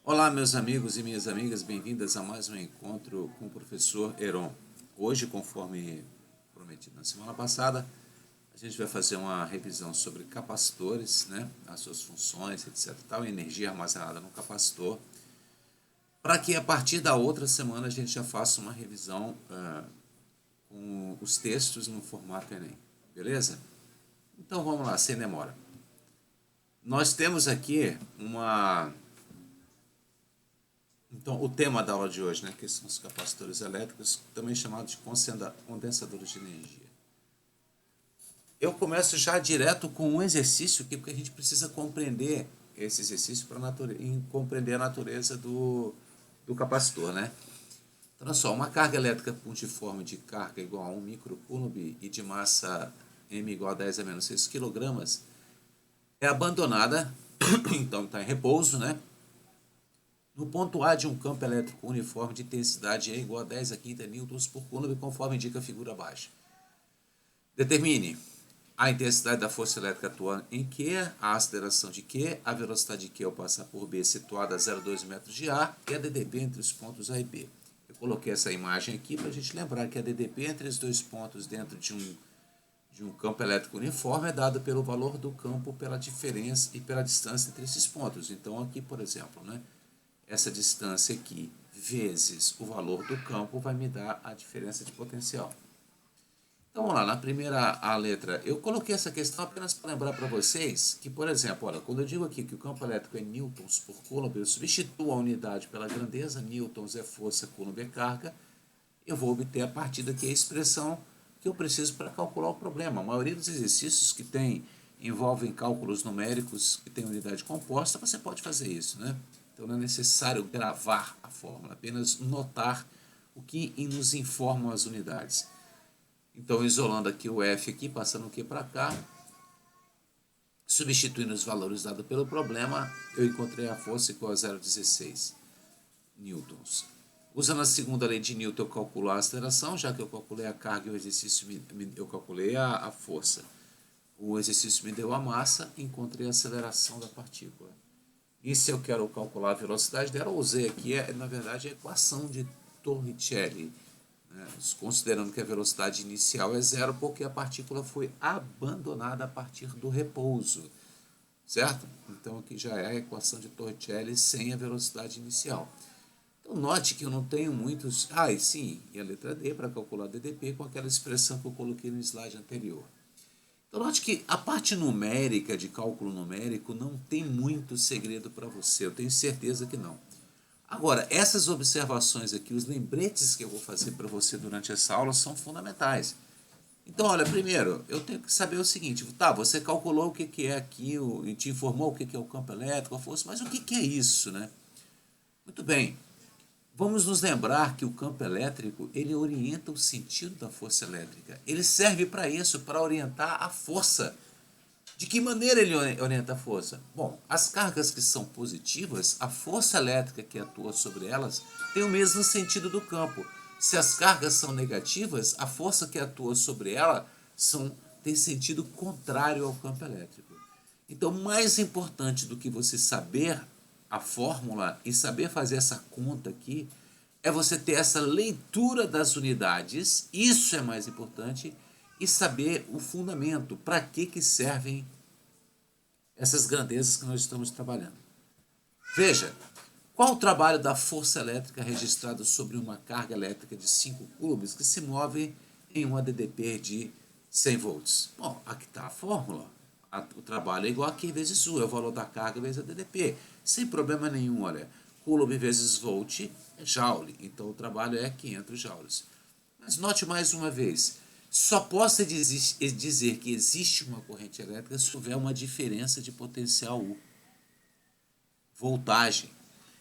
Olá, meus amigos e minhas amigas, bem-vindas a mais um encontro com o professor Heron. Hoje, conforme prometido na semana passada, a gente vai fazer uma revisão sobre capacitores, né, as suas funções, etc. Tal, energia armazenada no capacitor, para que a partir da outra semana a gente já faça uma revisão com os textos no formato Enem, beleza? Então vamos lá, sem demora. Nós temos aqui Então, o tema da aula de hoje, né, que são os capacitores elétricos, também chamados de condensadores de energia. Eu começo já direto com um exercício aqui, porque a gente precisa compreender esse exercício para compreender a natureza do capacitor, né? Então, olha só, uma carga elétrica pontiforme de carga igual a 1 microcoulomb e de massa m igual a 10 a menos 6 kg é abandonada, então está em repouso, né? No ponto A de um campo elétrico uniforme de intensidade E igual a 10 a quinta newtons por coulomb, conforme indica a figura abaixo. Determine a intensidade da força elétrica atuando em Q, a aceleração de Q, a velocidade de Q ao passar por B situada a 0,2 metros de A e a DDP entre os pontos A e B. Eu coloquei essa imagem aqui para a gente lembrar que a DDP entre os dois pontos dentro de um campo elétrico uniforme é dado pelo valor do campo pela diferença e pela distância entre esses pontos. Então aqui, por exemplo, né? Essa distância aqui vezes o valor do campo vai me dar a diferença de potencial. Então vamos lá, na primeira letra, eu coloquei essa questão apenas para lembrar para vocês que, por exemplo, olha, quando eu digo aqui que o campo elétrico é newtons por coulomb, eu substituo a unidade pela grandeza, newtons é força, coulomb é carga, eu vou obter a partir daqui a expressão que eu preciso para calcular o problema. A maioria dos exercícios que envolvem cálculos numéricos que tem unidade composta, você pode fazer isso, né? Então não é necessário gravar a fórmula, apenas notar o que nos informam as unidades. Então, isolando aqui o F aqui, passando o Q para cá, substituindo os valores dados pelo problema, eu encontrei a força igual a 0,16 newtons. Usando a segunda lei de Newton, eu calculo a aceleração, já que eu calculei a carga e o exercício, eu calculei a força. O exercício me deu a massa, encontrei a aceleração da partícula. E se eu quero calcular a velocidade dela, eu usei aqui, na verdade, a equação de Torricelli, né? Considerando que a velocidade inicial é zero, porque a partícula foi abandonada a partir do repouso, certo? Então aqui já é a equação de Torricelli sem a velocidade inicial. Então note que eu não tenho muitos... e sim, e a letra D para calcular DDP com aquela expressão que eu coloquei no slide anterior. Então, note que a parte numérica, de cálculo numérico, não tem muito segredo para você, eu tenho certeza que não. Agora, essas observações aqui, os lembretes que eu vou fazer para você durante essa aula são fundamentais. Então, olha, primeiro, eu tenho que saber o seguinte, tá, você calculou o que é aqui, e te informou o que é o campo elétrico, a força, mas o que é isso, né? Muito bem. Vamos nos lembrar que o campo elétrico, ele orienta o sentido da força elétrica. Ele serve para isso, para orientar a força. De que maneira ele orienta a força? Bom, as cargas que são positivas, a força elétrica que atua sobre elas tem o mesmo sentido do campo. Se as cargas são negativas, a força que atua sobre ela tem sentido contrário ao campo elétrico. Então, mais importante do que você saber a fórmula e saber fazer essa conta aqui, é você ter essa leitura das unidades, isso é mais importante, e saber o fundamento, para que servem essas grandezas que nós estamos trabalhando. Veja, qual o trabalho da força elétrica registrada sobre uma carga elétrica de 5 coulombs que se move em uma DDP de 100 volts? Bom, aqui está a fórmula. O trabalho é igual a Q vezes U, é o valor da carga vezes a DDP. Sem problema nenhum, olha. Coulomb vezes volt é joule, então o trabalho é 500 joules. Mas note mais uma vez, só posso dizer que existe uma corrente elétrica se houver uma diferença de potencial U. Voltagem.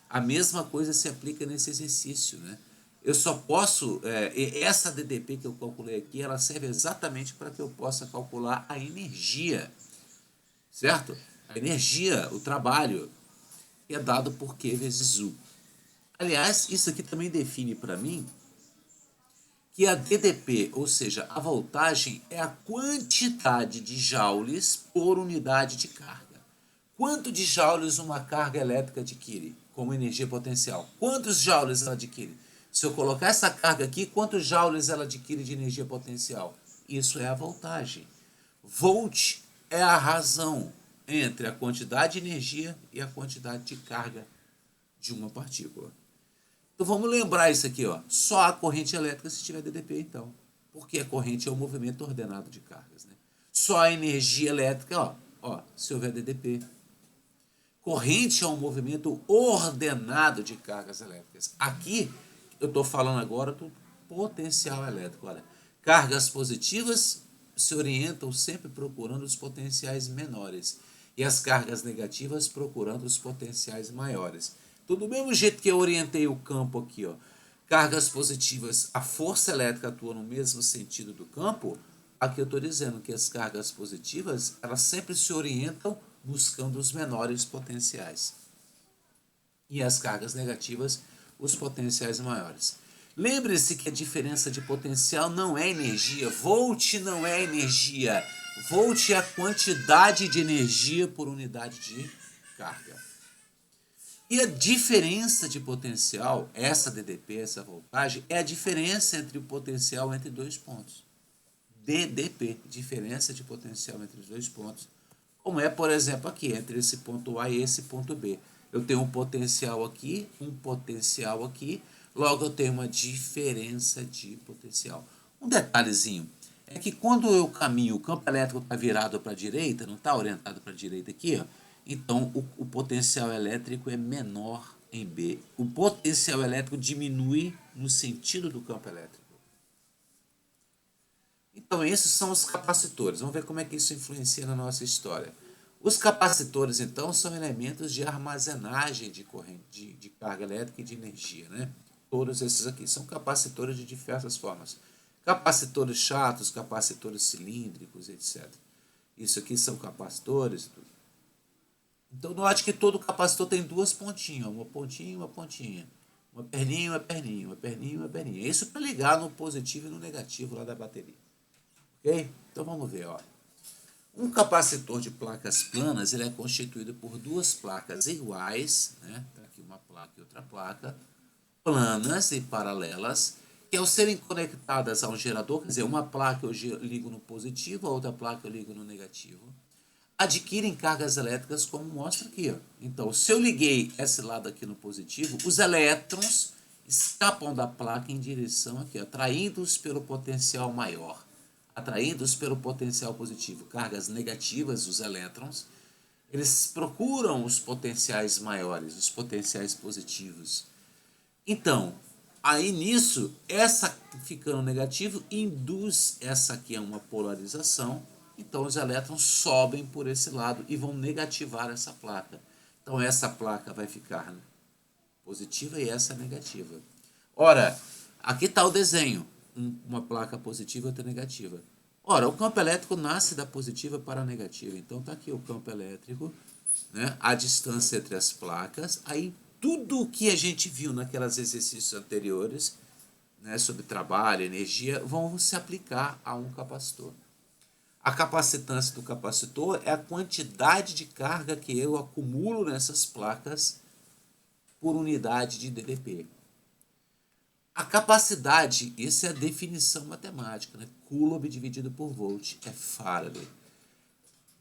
A mesma coisa se aplica nesse exercício, né? Eu só posso... essa DDP que eu calculei aqui, ela serve exatamente para que eu possa calcular a energia, certo? A energia, o trabalho, que é dado por Q vezes U. Aliás, isso aqui também define para mim que a DDP, ou seja, a voltagem, é a quantidade de joules por unidade de carga. Quanto de joules uma carga elétrica adquire como energia potencial? Quantos joules ela adquire? Se eu colocar essa carga aqui, quantos joules ela adquire de energia potencial? Isso é a voltagem. Volt é a razão entre a quantidade de energia e a quantidade de carga de uma partícula. Então vamos lembrar isso aqui, ó. Só a corrente elétrica se tiver DDP, então. Porque a corrente é o movimento ordenado de cargas, né? Só a energia elétrica, se houver DDP. Corrente é um movimento ordenado de cargas elétricas. Aqui, eu estou falando agora do potencial elétrico. Olha, cargas positivas se orientam sempre procurando os potenciais menores e as cargas negativas procurando os potenciais maiores. Então, do mesmo jeito que eu orientei o campo aqui, ó, cargas positivas, a força elétrica atua no mesmo sentido do campo, aqui eu estou dizendo que as cargas positivas, elas sempre se orientam buscando os menores potenciais. E as cargas negativas, os potenciais maiores. Lembre-se que a diferença de potencial não é energia. Volt não é energia. Volt é a quantidade de energia por unidade de carga. E a diferença de potencial, essa DDP, essa voltagem, é a diferença entre o potencial entre dois pontos. DDP, diferença de potencial entre os dois pontos. Como é, por exemplo, aqui, entre esse ponto A e esse ponto B. Eu tenho um potencial aqui, logo eu tenho uma diferença de potencial. Um detalhezinho, é que quando eu caminho, o campo elétrico está virado para a direita, não está orientado para a direita aqui, ó, então o potencial elétrico é menor em B. O potencial elétrico diminui no sentido do campo elétrico. Então, esses são os capacitores. Vamos ver como é que isso influencia na nossa história. Os capacitores, então, são elementos de armazenagem de corrente, de carga elétrica e de energia, né? Todos esses aqui são capacitores de diversas formas. Capacitores chatos, capacitores cilíndricos, etc. Isso aqui são capacitores. Então, note que todo capacitor tem duas pontinhas, uma pontinha e uma pontinha. Uma perninha, uma perninha, uma perninha, uma perninha. Isso para ligar no positivo e no negativo lá da bateria. Ok? Então vamos ver, ó. Um capacitor de placas planas, ele é constituído por duas placas iguais, né? Tá aqui uma placa e outra placa, planas e paralelas, que ao serem conectadas a um gerador, quer dizer, uma placa eu ligo no positivo, a outra placa eu ligo no negativo, adquirem cargas elétricas como mostra aqui, ó. Então, se eu liguei esse lado aqui no positivo, os elétrons escapam da placa em direção aqui, atraídos pelo potencial maior. Atraídos pelo potencial positivo, cargas negativas, os elétrons, eles procuram os potenciais maiores, os potenciais positivos. Então, aí nisso, essa ficando negativo induz essa aqui a uma polarização, então os elétrons sobem por esse lado e vão negativar essa placa. Então essa placa vai ficar positiva e essa negativa. Ora, aqui está o desenho. Uma placa positiva e outra negativa. Ora, o campo elétrico nasce da positiva para a negativa. Então está aqui o campo elétrico, né? A distância entre as placas. Aí tudo o que a gente viu naqueles exercícios anteriores, né, sobre trabalho, energia, vão se aplicar a um capacitor. A capacitância do capacitor é a quantidade de carga que eu acumulo nessas placas por unidade de DDP. A capacidade, essa é a definição matemática, né? Coulomb dividido por volt, é Faraday.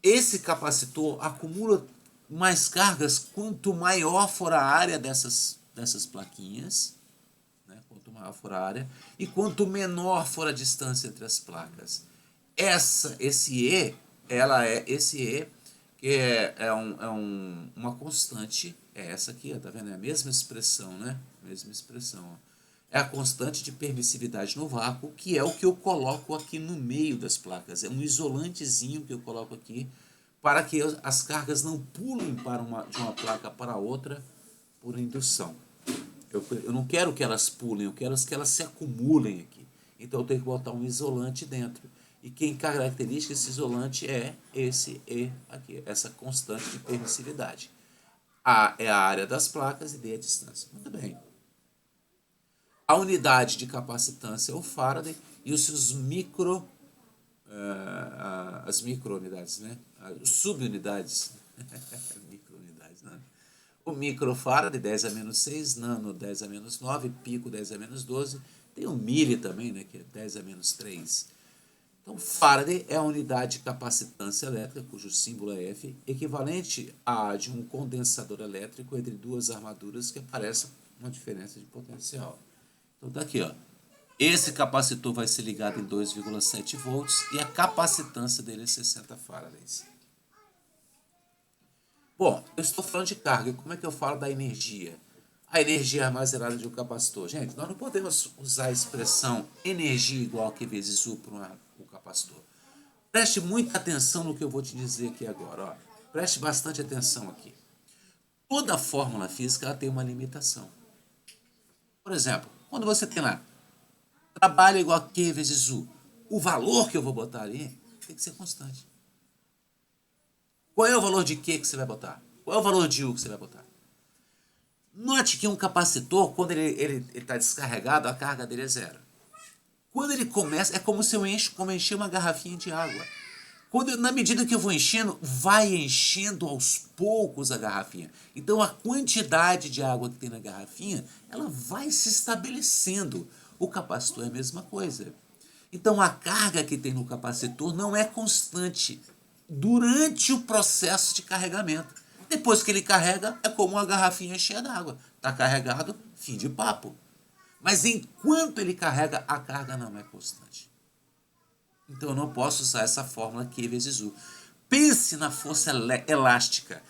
Esse capacitor acumula mais cargas quanto maior for a área dessas plaquinhas, né? Quanto maior for a área, e quanto menor for a distância entre as placas. Esse E, que uma constante, é essa aqui, ó, tá vendo? É a mesma expressão, né? Mesma expressão, ó. É a constante de permissividade no vácuo, que é o que eu coloco aqui no meio das placas. É um isolantezinho que eu coloco aqui para que as cargas não pulem de uma placa para outra por indução. Eu não quero que elas pulem, eu quero que elas se acumulem aqui. Então eu tenho que botar um isolante dentro. E quem caracteriza esse isolante é esse E aqui, essa constante de permissividade. A é a área das placas e D é a distância. Muito bem. A unidade de capacitância é o Faraday e os seus as microunidades, né? As subunidades Microunidades, né? O microfarad, 10 a menos 6, nano, 10 a menos 9, pico, 10 a menos 12. Tem o milli também, né, que é 10 a menos 3. Então, farad é a unidade de capacitância elétrica, cujo símbolo é F, equivalente à de um condensador elétrico entre duas armaduras que aparece uma diferença de potencial. Então, tá aqui, ó. Esse capacitor vai ser ligado em 2,7 volts e a capacitância dele é 60 farads. Bom, eu estou falando de carga. Como é que eu falo da energia? A energia armazenada de um capacitor. Gente, nós não podemos usar a expressão energia igual a Q vezes U para um capacitor. Preste muita atenção no que eu vou te dizer aqui agora. Ó. Preste bastante atenção aqui. Toda fórmula física ela tem uma limitação. Por exemplo, quando você tem lá trabalho igual a Q vezes U, o valor que eu vou botar ali tem que ser constante. Qual é o valor de Q que você vai botar? Qual é o valor de U que você vai botar? Note que um capacitor, quando ele está descarregado, a carga dele é zero. Quando ele começa, é como se eu encher uma garrafinha de água. Na medida que eu vou enchendo, vai enchendo aos poucos a garrafinha. Então a quantidade de água que tem na garrafinha, ela vai se estabelecendo. O capacitor é a mesma coisa. Então a carga que tem no capacitor não é constante durante o processo de carregamento. Depois que ele carrega, é como uma garrafinha cheia d'água. Está carregado, fim de papo. Mas enquanto ele carrega, a carga não é constante. Então eu não posso usar essa fórmula Q vezes U. Pense na força elástica.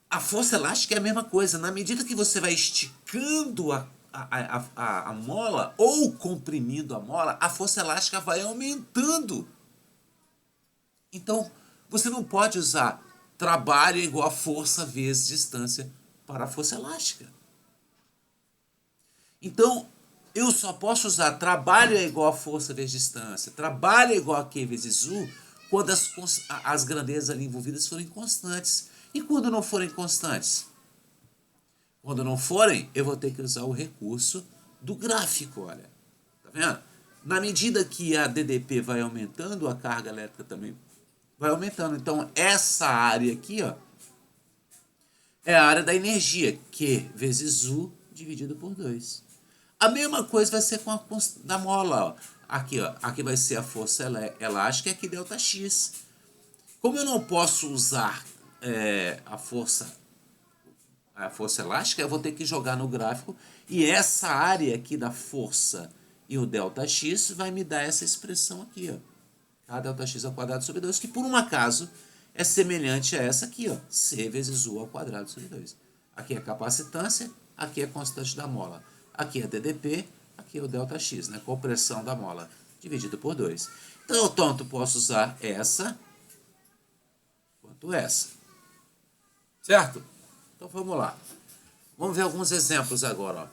A força elástica é a mesma coisa. Na medida que você vai esticando a mola ou comprimindo a mola, a força elástica vai aumentando. Então, você não pode usar trabalho igual a força vezes distância para a força elástica. Então, eu só posso usar trabalho é igual a força vezes distância, trabalho é igual a Q vezes U, quando as grandezas ali envolvidas forem constantes. E quando não forem constantes? Quando não forem, eu vou ter que usar o recurso do gráfico, olha. Tá vendo? Na medida que a DDP vai aumentando, a carga elétrica também vai aumentando. Então, essa área aqui, ó, é a área da energia, Q vezes U dividido por 2. A mesma coisa vai ser com a da mola. Ó. Aqui, ó, aqui vai ser a força elástica e aqui ΔX. Como eu não posso usar a força elástica, eu vou ter que jogar no gráfico. E essa área aqui da força e o ΔX vai me dar essa expressão aqui. Ó. K ΔX ao quadrado sobre 2, que por um acaso é semelhante a essa aqui. Ó, C vezes U ao quadrado sobre 2. Aqui é a capacitância, aqui é a constante da mola. Aqui é DDP, aqui é o ΔX, né? Compressão da mola, dividido por 2. Então, eu tanto posso usar essa quanto essa. Certo? Então, vamos lá. Vamos ver alguns exemplos agora. Ó.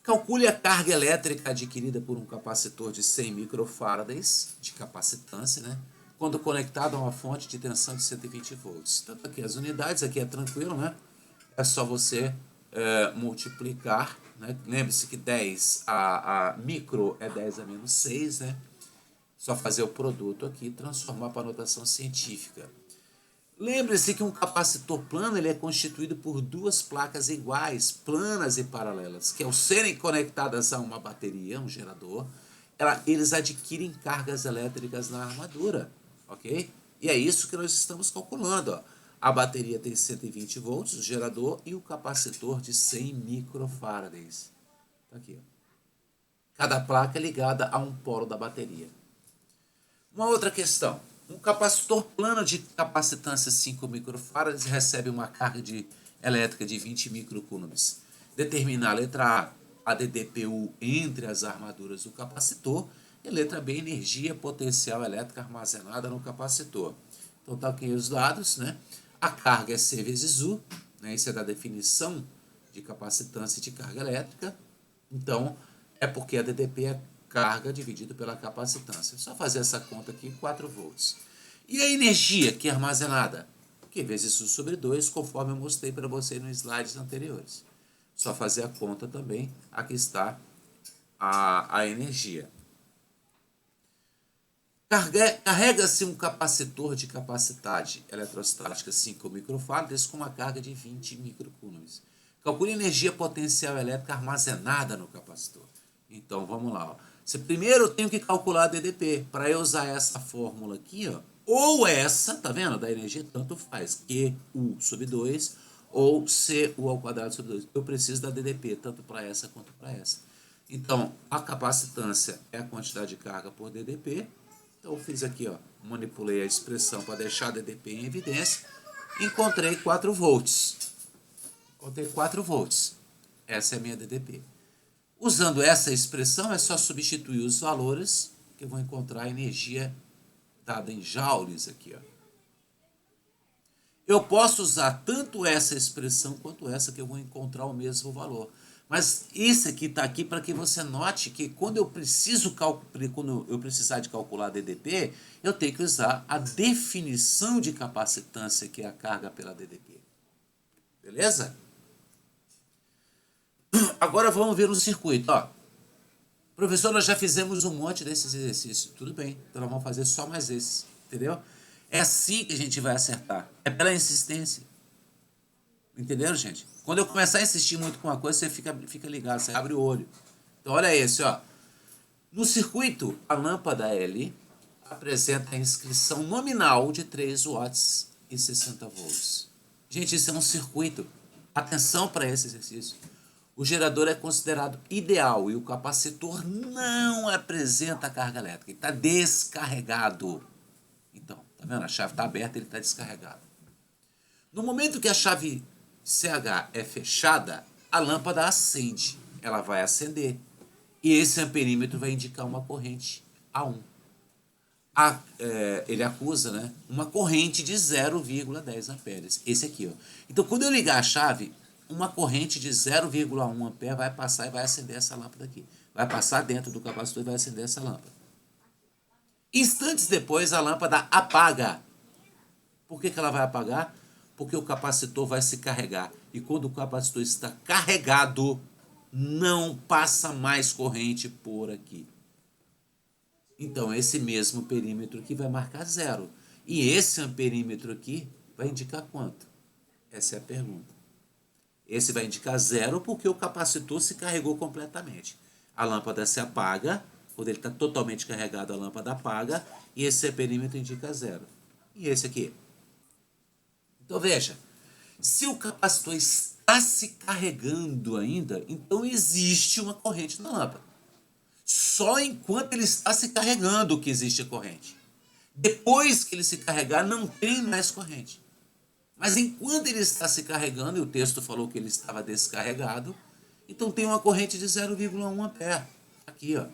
Calcule a carga elétrica adquirida por um capacitor de 100 microfarads de capacitância, né? Quando conectado a uma fonte de tensão de 120 volts. Tanto aqui as unidades, aqui é tranquilo, né? É só você multiplicar, né? Lembre-se que 10 a micro é 10 a menos 6, né? Só fazer o produto aqui e transformar para a notação científica. Lembre-se que um capacitor plano ele é constituído por duas placas iguais, planas e paralelas, que ao serem conectadas a uma bateria, um gerador, eles adquirem cargas elétricas na armadura, ok? E é isso que nós estamos calculando, ó. A bateria tem 120 volts, o gerador, e o capacitor de 100 microfarads. Tá aqui, ó. Cada placa é ligada a um polo da bateria. Uma outra questão. Um capacitor plano de capacitância 5 microfarads recebe uma carga elétrica de 20 microcoulombs. Determinar a letra A DDPU entre as armaduras do capacitor, e letra B, energia potencial elétrica armazenada no capacitor. Então tá aqui os dados, né? A carga é C vezes U, né? Isso é da definição de capacitância e de carga elétrica. Então, é porque a DDP é carga dividido pela capacitância. É só fazer essa conta aqui, 4 volts. E a energia que é armazenada? Q vezes U sobre 2, conforme eu mostrei para você nos slides anteriores. Só fazer a conta também. Aqui está a energia. Carrega-se um capacitor de capacidade eletrostática 5 microfarads com uma carga de 20 microcoulombs. Calcule a energia potencial elétrica armazenada no capacitor. Então, vamos lá. Ó. Primeiro eu tenho que calcular a DDP. Para eu usar essa fórmula aqui, ó, ou essa, tá vendo? Da energia, tanto faz. QU sobre 2 ou CU ao quadrado sobre 2. Eu preciso da DDP, tanto para essa quanto para essa. Então, a capacitância é a quantidade de carga por DDP. Então, eu fiz aqui, ó, manipulei a expressão para deixar a DDP em evidência. Encontrei 4 volts. Encontrei 4 volts. Essa é a minha DDP. Usando essa expressão, é só substituir os valores, que eu vou encontrar a energia dada em joules aqui. Ó. Eu posso usar tanto essa expressão quanto essa, que eu vou encontrar o mesmo valor. Mas isso aqui está aqui para que você note que quando eu precisar de calcular a DDP, eu tenho que usar a definição de capacitância, que é a carga pela DDP. Beleza? Agora vamos ver o circuito. Ó. Professor, nós já fizemos um monte desses exercícios. Tudo bem, então nós vamos fazer só mais esses. Entendeu? É assim que a gente vai acertar. É pela insistência. Entenderam, gente? Quando eu começar a insistir muito com uma coisa, você fica ligado, você abre o olho. Então, olha esse, ó. No circuito, a lâmpada L apresenta a inscrição nominal de 3 watts e 60 volts. Gente, isso é um circuito. Atenção para esse exercício. O gerador é considerado ideal e o capacitor não apresenta carga elétrica. Ele está descarregado. Então, tá vendo? A chave está aberta, ele está descarregado. No momento que a chave CH é fechada, a lâmpada acende. Ela vai acender. E esse amperímetro vai indicar uma corrente A1. Ele acusa, né, uma corrente de 0,10 amperes. Esse aqui. Ó. Então, quando eu ligar a chave, uma corrente de 0,1 ampere vai passar e vai acender essa lâmpada aqui. Vai passar dentro do capacitor e vai acender essa lâmpada. Instantes depois, a lâmpada apaga. Por que ela vai apagar? Porque o capacitor vai se carregar. E quando o capacitor está carregado, não passa mais corrente por aqui. Então, esse mesmo perímetro aqui vai marcar 0. E esse amperímetro aqui vai indicar quanto? Essa é a pergunta. Esse vai indicar 0 porque o capacitor se carregou completamente. A lâmpada se apaga. Quando ele está totalmente carregado, a lâmpada apaga. E esse perímetro indica 0. E esse aqui? Então, veja. Se o capacitor está se carregando ainda, então existe uma corrente na lâmpada. Só enquanto ele está se carregando que existe a corrente. Depois que ele se carregar, não tem mais corrente. Mas enquanto ele está se carregando, e o texto falou que ele estava descarregado, então tem uma corrente de 0,1 ampere. Aqui, ó.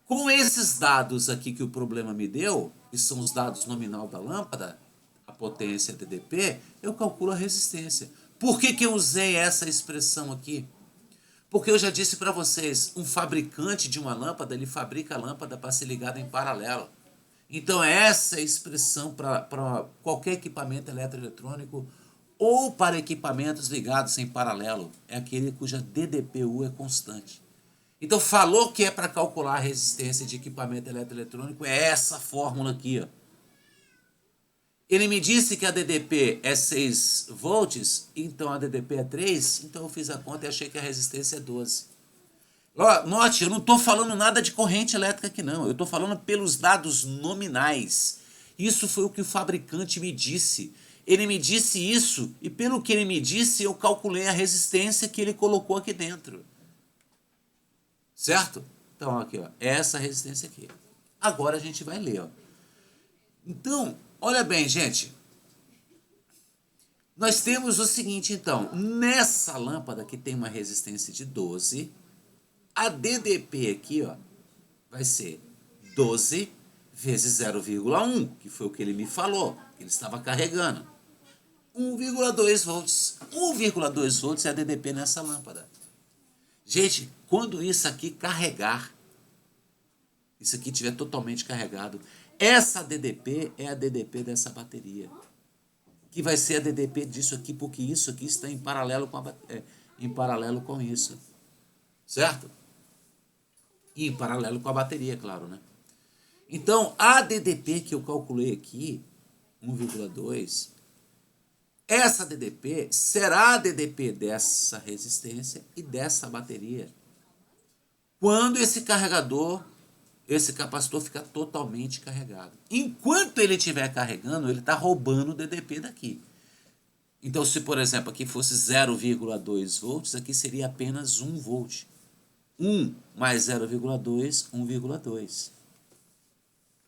Com esses dados aqui que o problema me deu, que são os dados nominal da lâmpada, a potência DDP, eu calculo a resistência. Por que eu usei essa expressão aqui? Porque eu já disse para vocês, um fabricante de uma lâmpada, ele fabrica a lâmpada para ser ligada em paralelo. Então, essa é a expressão para qualquer equipamento eletroeletrônico ou para equipamentos ligados em paralelo. É aquele cuja DDPU é constante. Então, falou que é para calcular a resistência de equipamento eletroeletrônico, é essa fórmula aqui. Ó. Ele me disse que a DDP é 6 volts, então a DDP é 3, então eu fiz a conta e achei que a resistência é 12. Note, eu não estou falando nada de corrente elétrica aqui não, eu estou falando pelos dados nominais. Isso foi o que o fabricante me disse. Ele me disse isso e pelo que ele me disse eu calculei a resistência que ele colocou aqui dentro. Certo? Então aqui, ó, essa resistência aqui. Agora a gente vai ler. Ó. Então, olha bem, gente. Nós temos o seguinte, então. Nessa lâmpada que tem uma resistência de 12... A DDP aqui, ó, vai ser 12 vezes 0,1, que foi o que ele me falou, que ele estava carregando. 1,2 volts. 1,2 volts é a DDP nessa lâmpada. Gente, quando isso aqui carregar, isso aqui estiver totalmente carregado, essa DDP é a DDP dessa bateria. Que vai ser a DDP disso aqui, porque isso aqui está em paralelo com isso. Certo? E em paralelo com a bateria, claro, né? Então, a DDP que eu calculei aqui, 1,2, essa DDP será a DDP dessa resistência e dessa bateria. Quando esse carregador, esse capacitor fica totalmente carregado. Enquanto ele estiver carregando, ele está roubando o DDP daqui. Então, se por exemplo aqui fosse 0,2 volts, aqui seria apenas 1 volt. 1 mais 0,2, 1,2.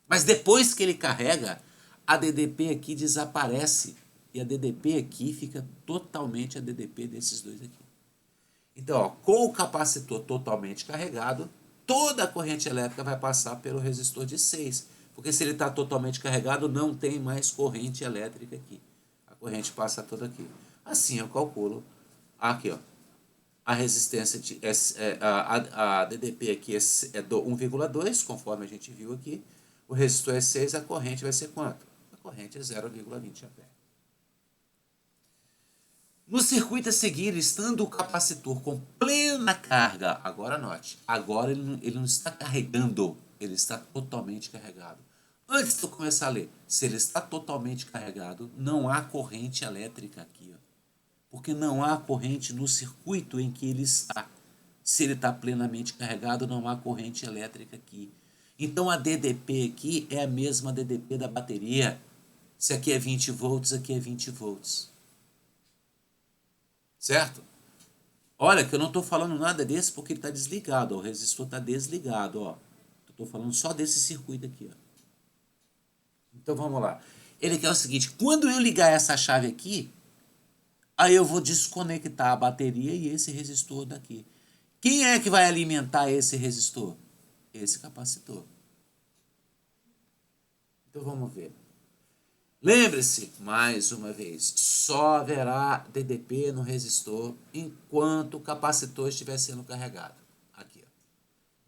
Mas depois que ele carrega, a DDP aqui desaparece. E a DDP aqui fica totalmente a DDP desses dois aqui. Então, ó, com o capacitor totalmente carregado, toda a corrente elétrica vai passar pelo resistor de 6. Porque se ele está totalmente carregado, não tem mais corrente elétrica aqui. A corrente passa toda aqui. Assim eu calculo aqui, ó. A resistência, a DDP aqui é do 1,2, conforme a gente viu aqui. O resistor é 6, a corrente vai ser quanto? A corrente é 0,20 A. No circuito a seguir, estando o capacitor com plena carga, agora note, agora ele não está carregando, ele está totalmente carregado. Antes de eu começar a ler, se ele está totalmente carregado, não há corrente elétrica aqui, ó, porque não há corrente no circuito em que ele está. Se ele está plenamente carregado, não há corrente elétrica aqui. Então a DDP aqui é a mesma DDP da bateria. Se aqui é 20 volts, aqui é 20 volts. Certo? Olha que eu não estou falando nada desse porque ele está desligado, ó, o resistor está desligado, ó. Estou falando só desse circuito aqui, ó. Então vamos lá. Ele quer o seguinte, quando eu ligar essa chave aqui, aí eu vou desconectar a bateria e esse resistor daqui. Quem é que vai alimentar esse resistor? Esse capacitor. Então vamos ver. Lembre-se, mais uma vez, só haverá DDP no resistor enquanto o capacitor estiver sendo carregado. Aqui, ó.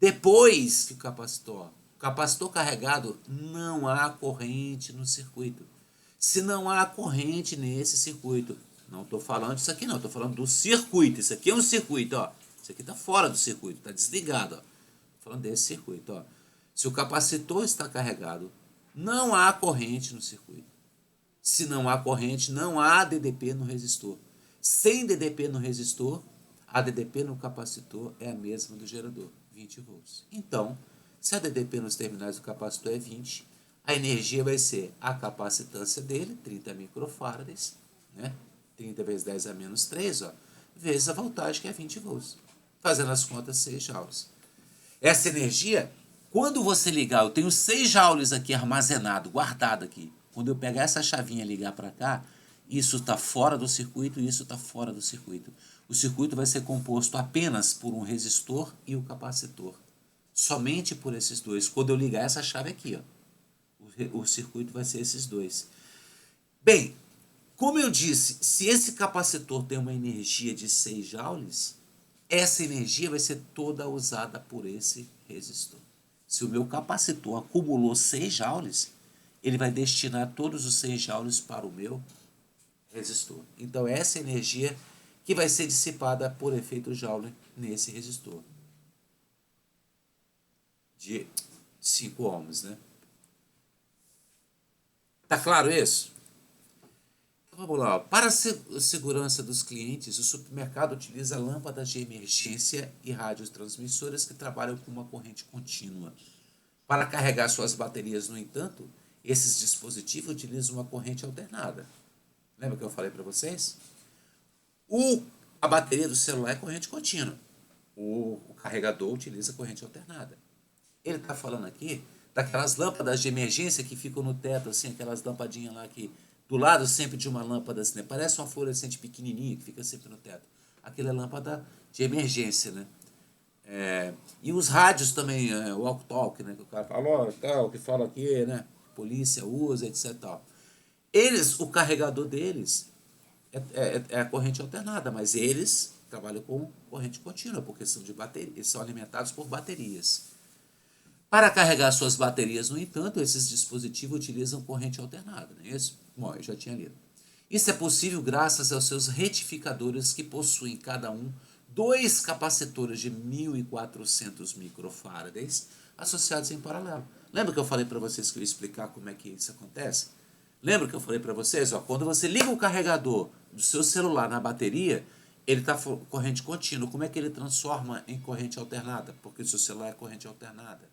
Depois que o capacitor carregado, não há corrente no circuito. Se não há corrente nesse circuito, não estou falando disso aqui não, estou falando do circuito. Isso aqui é um circuito, ó. Isso aqui está fora do circuito, está desligado, ó. Estou falando desse circuito, ó. Se o capacitor está carregado, não há corrente no circuito. Se não há corrente, não há DDP no resistor. Sem DDP no resistor, a DDP no capacitor é a mesma do gerador, 20 volts. Então, se a DDP nos terminais do capacitor é 20, a energia vai ser a capacitância dele, 30 microfarads, né? 30 vezes 10 a menos 3, ó, vezes a voltagem, que é 20 volts. Fazendo as contas, 6 joules. Essa energia, quando você ligar, eu tenho 6 joules aqui armazenado, guardado aqui. Quando eu pegar essa chavinha e ligar para cá, isso está fora do circuito e isso está fora do circuito. O circuito vai ser composto apenas por um resistor e o capacitor. Somente por esses dois. Quando eu ligar essa chave aqui, ó, o circuito vai ser esses dois. Bem, como eu disse, se esse capacitor tem uma energia de 6 joules, essa energia vai ser toda usada por esse resistor. Se o meu capacitor acumulou 6 joules, ele vai destinar todos os 6 joules para o meu resistor. Então, essa energia que vai ser dissipada por efeito Joule nesse resistor de 5 ohms, né? Tá claro isso? Então, vamos lá. Para a segurança dos clientes, o supermercado utiliza lâmpadas de emergência e radiotransmissoras que trabalham com uma corrente contínua. Para carregar suas baterias, no entanto, esses dispositivos utilizam uma corrente alternada. Lembra que eu falei para vocês? A bateria do celular é corrente contínua. O carregador utiliza corrente alternada. Ele está falando aqui daquelas lâmpadas de emergência que ficam no teto, assim, aquelas lampadinhas lá que do lado sempre de uma lâmpada, assim, né? Parece uma fluorescente pequenininha que fica sempre no teto. Aquela é lâmpada de emergência, né? E os rádios também, o walk-talk, né? Que o cara fala, ó, tal, que fala aqui, né? Polícia usa, etc. Tal. O carregador deles é a corrente alternada, mas eles trabalham com corrente contínua, porque são de bateria, eles são alimentados por baterias. Para carregar suas baterias, no entanto, esses dispositivos utilizam corrente alternada, não é isso? Bom, eu já tinha lido. Isso é possível graças aos seus retificadores que possuem cada um 2 capacitores de 1.400 microfarads associados em paralelo. Lembra que eu falei para vocês que eu ia explicar como é que isso acontece? Lembra que eu falei para vocês? Ó, quando você liga o carregador do seu celular na bateria, ele está corrente contínua. Como é que ele transforma em corrente alternada? Porque o seu celular é corrente alternada.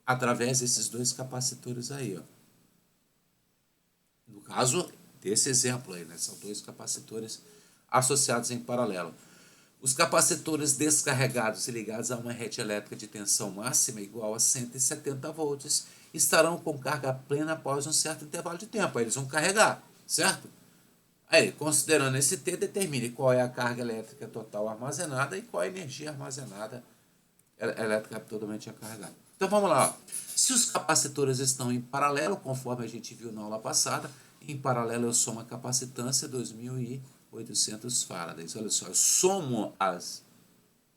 Através desses dois capacitores aí, ó. No caso desse exemplo aí, né? São dois capacitores associados em paralelo. Os capacitores descarregados e ligados a uma rede elétrica de tensão máxima igual a 170 volts estarão com carga plena após um certo intervalo de tempo. Aí eles vão carregar, certo? Aí, considerando esse T, determine qual é a carga elétrica total armazenada e qual a energia armazenada elétrica totalmente carregada. Então vamos lá. Se os capacitores estão em paralelo, conforme a gente viu na aula passada, em paralelo eu somo a capacitância 2.800 farads. Olha só, eu somo as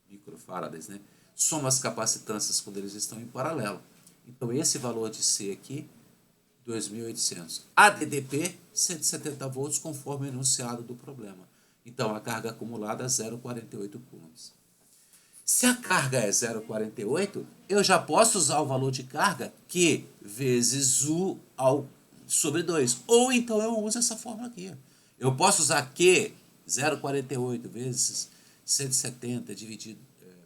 microfarads, né? Somo as capacitâncias quando eles estão em paralelo. Então esse valor de C aqui, 2.800. ADDP, 170 volts, conforme o enunciado do problema. Então a carga acumulada é 0,48 coulombs. Se a carga é 0,48, eu já posso usar o valor de carga Q vezes U sobre 2. Ou então eu uso essa fórmula aqui. Eu posso usar Q 0,48 vezes 170 dividido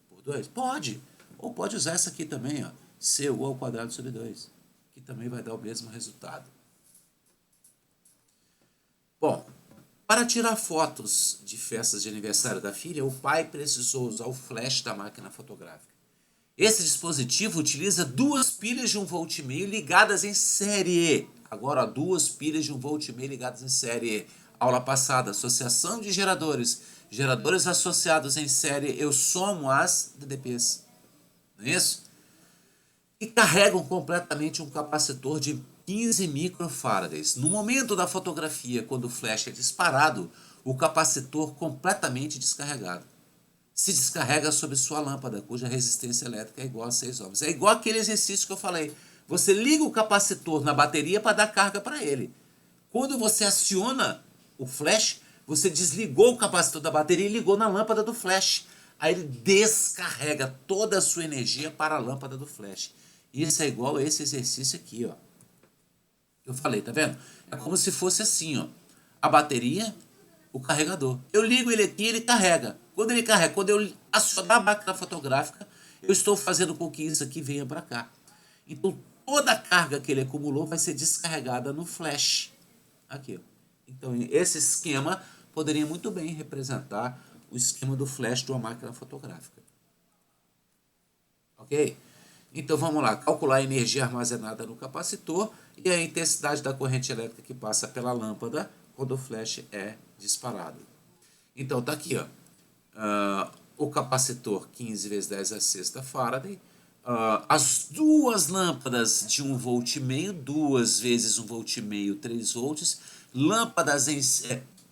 por 2? Pode. Ou pode usar essa aqui também, ó, CU ao quadrado sobre 2, que também vai dar o mesmo resultado. Bom, para tirar fotos de festas de aniversário da filha, o pai precisou usar o flash da máquina fotográfica. Esse dispositivo utiliza duas pilhas de 1,5 volt ligadas em série. Agora, ó, duas pilhas de 1,5 volt ligadas em série. Aula passada, associação de geradores. Geradores associados em série, eu somo as DDPs. Não é isso? E carregam completamente um capacitor de 15 microfarads. No momento da fotografia, quando o flash é disparado, o capacitor completamente descarregado se descarrega sobre sua lâmpada, cuja resistência elétrica é igual a 6 ohms. É igual aquele exercício que eu falei. Você liga o capacitor na bateria para dar carga para ele. Quando você aciona o flash, você desligou o capacitor da bateria e ligou na lâmpada do flash. Aí ele descarrega toda a sua energia para a lâmpada do flash. Isso é igual a esse exercício aqui, ó. Eu falei, tá vendo? É como se fosse assim, ó. A bateria, o carregador. Eu ligo ele aqui, ele carrega. Quando ele carrega, quando eu acionar a máquina fotográfica, eu estou fazendo com que isso aqui venha para cá. Então, toda a carga que ele acumulou vai ser descarregada no flash. Aqui, ó. Então, esse esquema poderia muito bem representar o esquema do flash de uma máquina fotográfica. Ok? Então, vamos lá. Calcular a energia armazenada no capacitor e a intensidade da corrente elétrica que passa pela lâmpada quando o flash é disparado. Então, tá aqui, ó. O capacitor 15 vezes 10 a sexta Faraday. As duas lâmpadas de 1,5 volt, 2 vezes 1,5 volt, 3 volts. Lâmpadas em...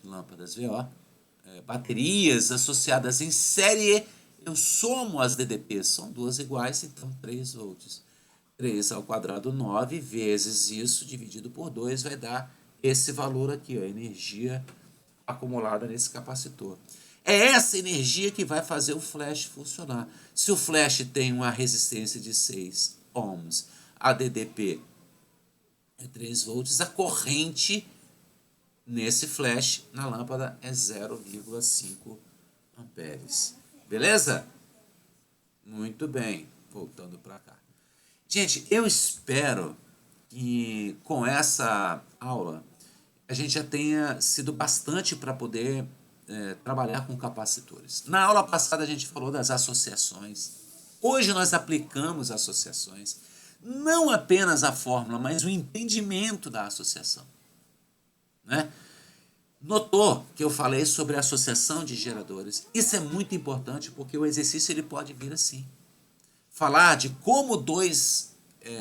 lâmpadas, vê, ó. Baterias associadas em série. Eu somo as DDPs, são duas iguais, então 3 volts. 3 ao quadrado 9 vezes isso dividido por 2 vai dar esse valor aqui, ó, energia acumulada nesse capacitor. É essa energia que vai fazer o flash funcionar. Se o flash tem uma resistência de 6 ohms, a DDP é 3 volts, a corrente nesse flash na lâmpada é 0,5 amperes. Beleza? Muito bem. Voltando para cá. Gente, eu espero que com essa aula a gente já tenha sido bastante para poder trabalhar com capacitores. Na aula passada a gente falou das associações. Hoje nós aplicamos associações. Não apenas a fórmula, mas o entendimento da associação. Né? Notou que eu falei sobre a associação de geradores? Isso é muito importante porque o exercício ele pode vir assim. Falar de como dois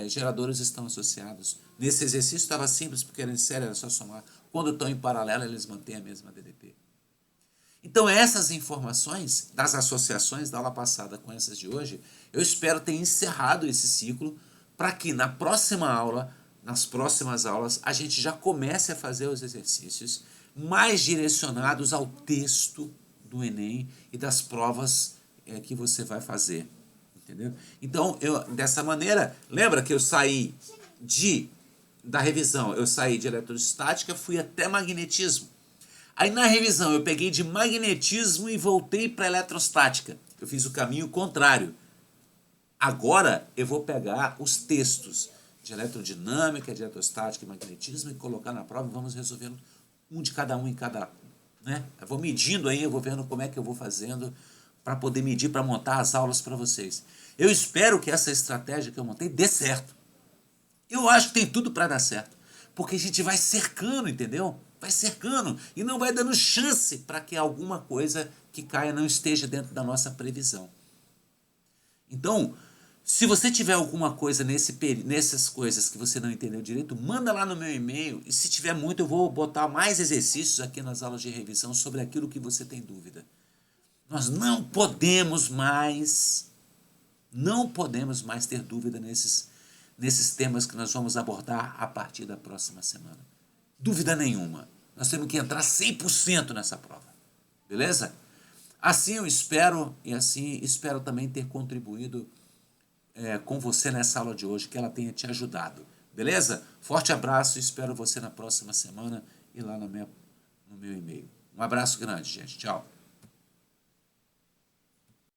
geradores estão associados. Nesse exercício estava simples porque era em série, era só somar. Quando estão em paralelo, eles mantêm a mesma DDP. Então, essas informações das associações da aula passada com essas de hoje, eu espero ter encerrado esse ciclo para que na próxima aula, nas próximas aulas, a gente já comece a fazer os exercícios mais direcionados ao texto do Enem e das provas que você vai fazer. Entendeu? Então, dessa maneira, lembra que eu saí da revisão, eu saí de eletrostática, fui até magnetismo. Aí na revisão eu peguei de magnetismo e voltei para eletrostática. Eu fiz o caminho contrário. Agora eu vou pegar os textos de eletrodinâmica, de eletrostática e magnetismo e colocar na prova e vamos resolvendo um de cada um em cada, né? Eu vou medindo aí, eu vou vendo como é que eu vou fazendo para poder medir, para montar as aulas para vocês. Eu espero que essa estratégia que eu montei dê certo. Eu acho que tem tudo para dar certo, porque a gente vai cercando, entendeu? Vai cercando e não vai dando chance para que alguma coisa que caia não esteja dentro da nossa previsão. Então, se você tiver alguma coisa nessas coisas que você não entendeu direito, manda lá no meu e-mail. E se tiver muito, eu vou botar mais exercícios aqui nas aulas de revisão sobre aquilo que você tem dúvida. Nós não podemos mais ter dúvida nesses temas que nós vamos abordar a partir da próxima semana. Dúvida nenhuma. Nós temos que entrar 100% nessa prova. Beleza? Assim eu espero, e assim espero também ter contribuído com você nessa aula de hoje, que ela tenha te ajudado. Beleza? Forte abraço, espero você na próxima semana e lá no meu e-mail. Um abraço grande, gente. Tchau.